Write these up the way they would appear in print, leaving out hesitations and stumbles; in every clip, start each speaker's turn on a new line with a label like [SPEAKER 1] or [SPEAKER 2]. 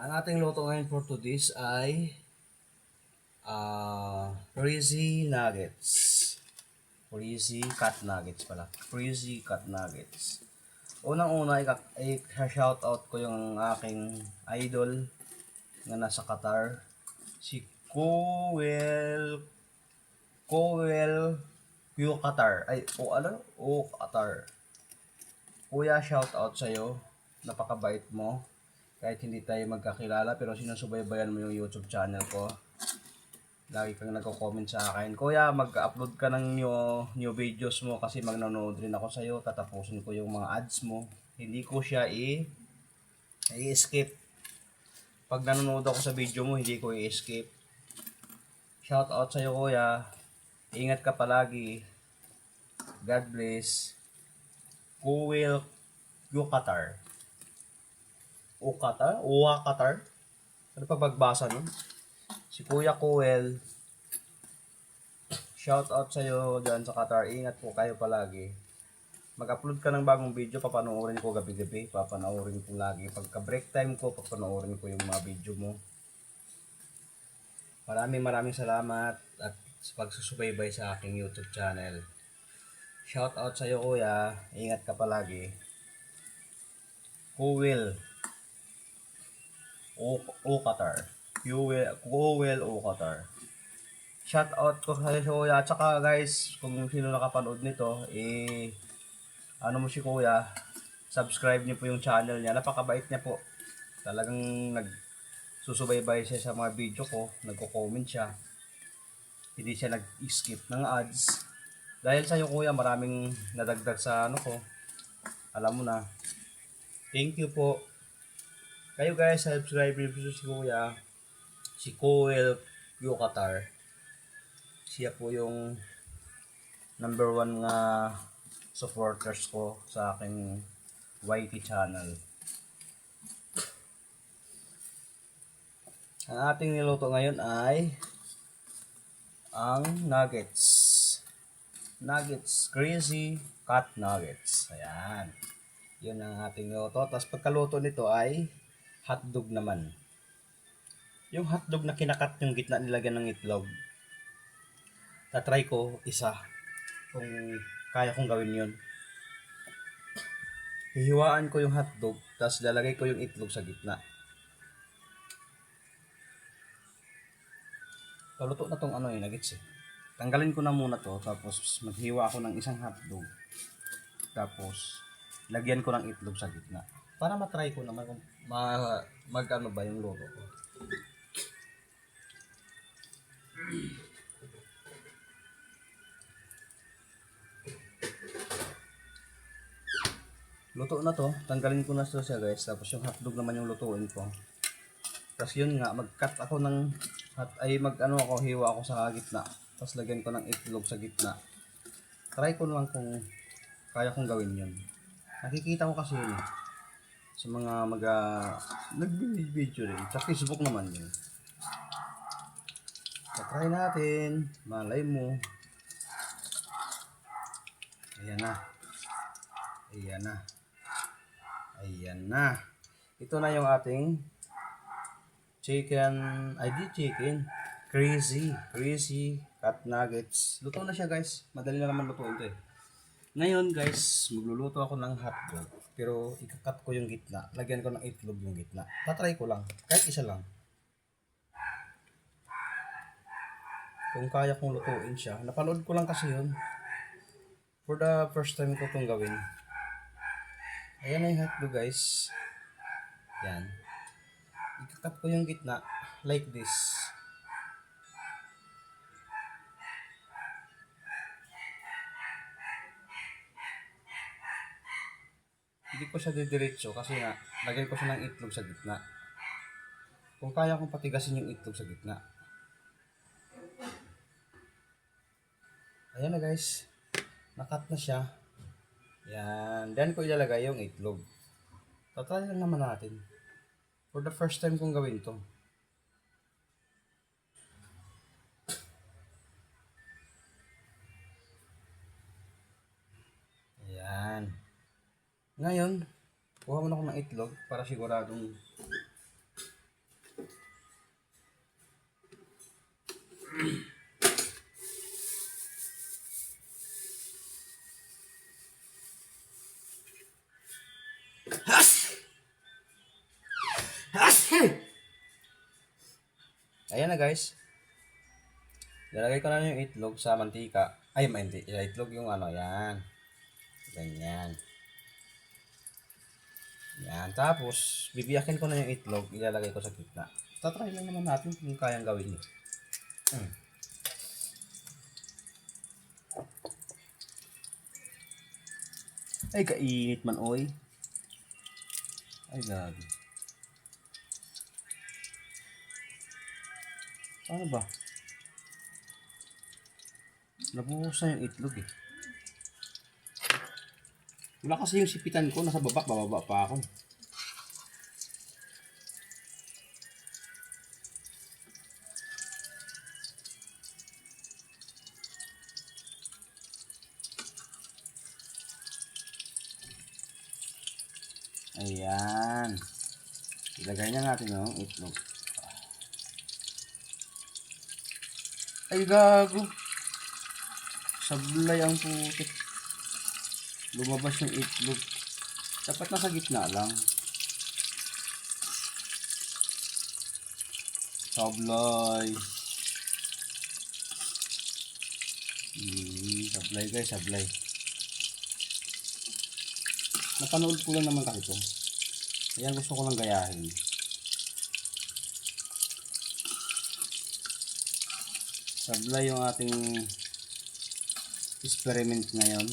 [SPEAKER 1] Ang ating luto ngayon for today's ay frizzy nuggets. Frizzy cut nuggets pala. Frizzy cut nuggets. Unang-una i-shout out ko yung aking idol na nasa Qatar. Si Coel Q Qatar. Qatar. Kuya, shout out sa'yo. Napakabait mo. Kahit hindi tayo magkakilala pero sinusubaybayan mo yung YouTube channel ko. Lagi kang nagko-comment sa akin. Kuya, mag-upload ka ng new videos mo kasi magnanood rin ako sa'yo. Tatapusin ko yung mga ads mo. Hindi ko siya i-skip. Pag nanonood ako sa video mo, hindi ko i-skip. Shout out sa'yo, kuya. Ingat ka palagi. God bless. Kuwil Qatar. Qatar? Ano pa pagbasa nun? Si Kuya Kuel, shout out sa iyo dyan sa Qatar. Ingat po kayo palagi. Mag-upload ka ng bagong video, papanoorin ko gabi-gabi. Papanoorin ko lagi. Pagka break time ko, papanoorin ko yung mga video mo. Maraming salamat at sa pagsusubaybay sa aking YouTube channel. Shout out sa iyo, kuya. Ingat ka palagi. Kuel Qatar. Kuel Qatar. Shout out ko sa kuya. At saka guys, kung sino nakapanood nito, ano mo si kuya, subscribe niyo po yung channel niya. Napakabait niya po. Talagang nagsusubaybay siya sa mga video ko. Nagko-comment siya. Hindi siya nag-skip ng ads. Dahil sa iyo kuya, maraming nadagdag sa ano ko. Alam mo na. Thank you po. Kayo guys, subscribe niyo po si kuya. Si Coel Qatar. Siya po yung number 1 nga supporters ko sa aking YT channel. Ang ating niluto ngayon ay ang nuggets. Crazy cut nuggets. Ayan. Yun ang ating niluto. Tapos pagkaluto nito ay hotdog naman. Yung hotdog na kinakat yung gitna nilagyan ng itlog. Tatry ko isa kung kaya kong gawin yun. Hihiwaan ko yung hotdog, tapos lalagay ko yung itlog sa gitna. Paluto na tong nuggets eh. Tanggalin ko na muna to, tapos maghiwa ako ng isang hotdog. Tapos, lagyan ko ng itlog sa gitna. Para matry ko naman kung mag-ano ba yung luto ko. Luto na to, tanggalin ko na siya guys. Tapos yung hotdog naman yung lutuin ko. Tapos yun nga, mag-cut ako ng hiwa ako sa gitna. Tapos lagyan ko ng itlog sa gitna. Try ko lang kung kaya kong gawin yun. Nakikita ko kasi yun sa mga nag-video rin. Sa Facebook naman yun. So, try natin. Malay mo. Ayan na. Ito na yung ating crazy cut nuggets. Luto na siya guys. Madali na naman lutuin ito eh. Ngayon guys, magluluto ako ng hotdog. Pero ikakat ko yung gitna. Lagyan ko ng itlog yung gitna. Tatry ko lang. Kahit isa lang. Kung kaya kong lutuin siya. Napanood ko lang kasi yun. For the first time ko itong gawin. Ayan na yung hotdog guys. Yan. Ikakat ko yung gitna. Like this. Hindi ko siya didiretso kasi nga, lagyan ko siya ng itlog sa gitna. Kung kaya kong patigasin yung itlog sa gitna. Ayan na guys. Nakat na siya. Yan. Then ko ilalagay yung itlog. Tatry lang naman natin. For the first time kong gawin to. Ayan. Ngayon, kuha mo na ako ng itlog para siguradong Ayan na guys. Lalagay ko na yung itlog sa mantika. Ay, hindi. Itlog yung ano, yan. Ganyan. Yan. Tapos, bibiyakin ko na yung itlog. Ilalagay ko sa gitna. Tatry lang naman natin kung kayang gawin niyo. Ay, kainit man, oy. Ay, gabi. Paano ba? Nabuhos na yung itlog eh. Wala kasi yung sipitan ko. Nasa baba. Bababa pa ako. Ayan. Ilagay na natin yung itlog. Ay, gago. Sablay ang putik. Lumabas yung itlog. Dapat nasa gitna lang. Sablay. Sablay guys, sablay. Napanood ko lang naman kasi ito. Kaya gusto ko lang gayahin. Sablay yung ating experiment ngayon.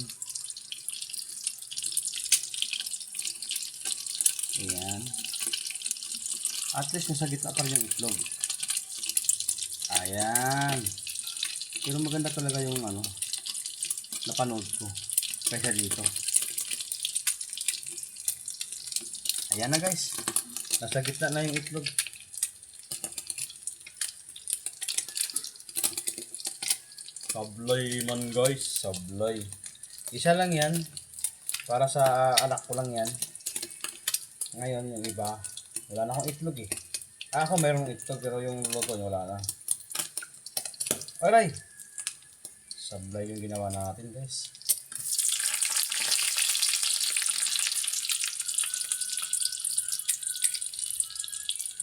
[SPEAKER 1] Ayan. At least nasa gitna pa rin yung itlog. Ayan. Pero maganda talaga yung ano, napanood ko. Kaysa dito. Ayan na guys. Nasa gitna na yung itlog. Sablay man guys. Sablay. Isa lang yan. Para sa anak ko lang yan. Ngayon yung iba. Wala na akong itlog eh. Ako mayroong itlog pero yung luto niya wala na. Alright. Sablay yung ginawa natin guys.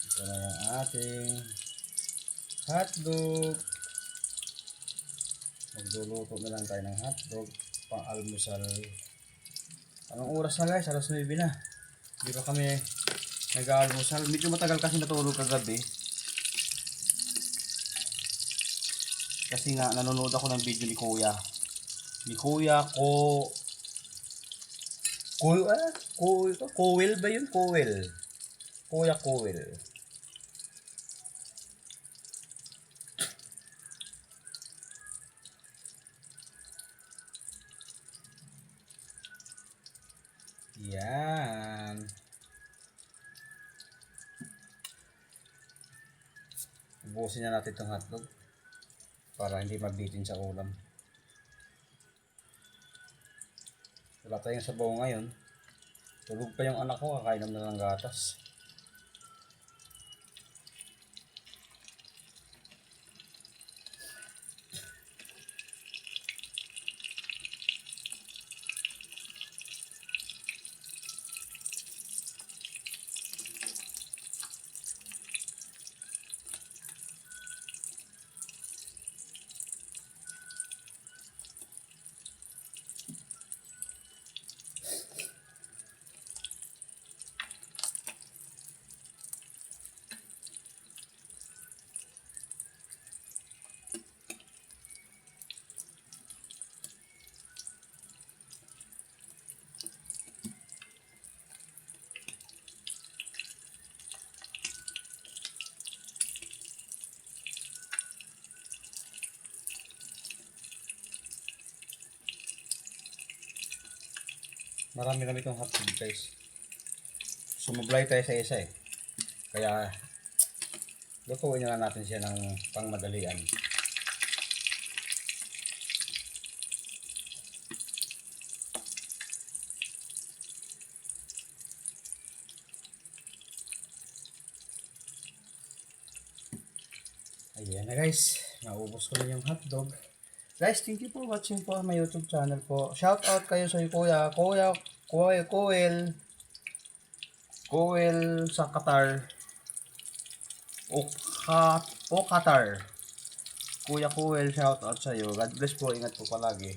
[SPEAKER 1] Ito na yung ating hotdog. Magluluto na lang tayo ng hotdog pang almusal. Anong oras na guys? Alas 9 na. Hindi pa kami nag-almusal. Medyo matagal kasi natulog kagabi. Kasi nga nanonood ako ng video ni Kuya. Ni Kuya Kowel ba yun? Kowel. Kuya Kowel. Yan. Ubusin na natin itong hotdog para hindi mabitin sa ulam. Wala tayong sabaw ngayon. Tulog pa yung anak ko, kakainom na ng gatas. Marami kami itong hotdog guys. Sumublay tayo sa isa eh. Kaya lutuin na natin siya ng pangmadalian. Ayan na guys. Naubos ko na yung hotdog. Guys, thank you for watching po my YouTube channel po. Shout out kayo sa Kuya Koel sa Qatar. O Qatar. Kuya Koel, shout out sa iyo. God bless po, ingat po palagi.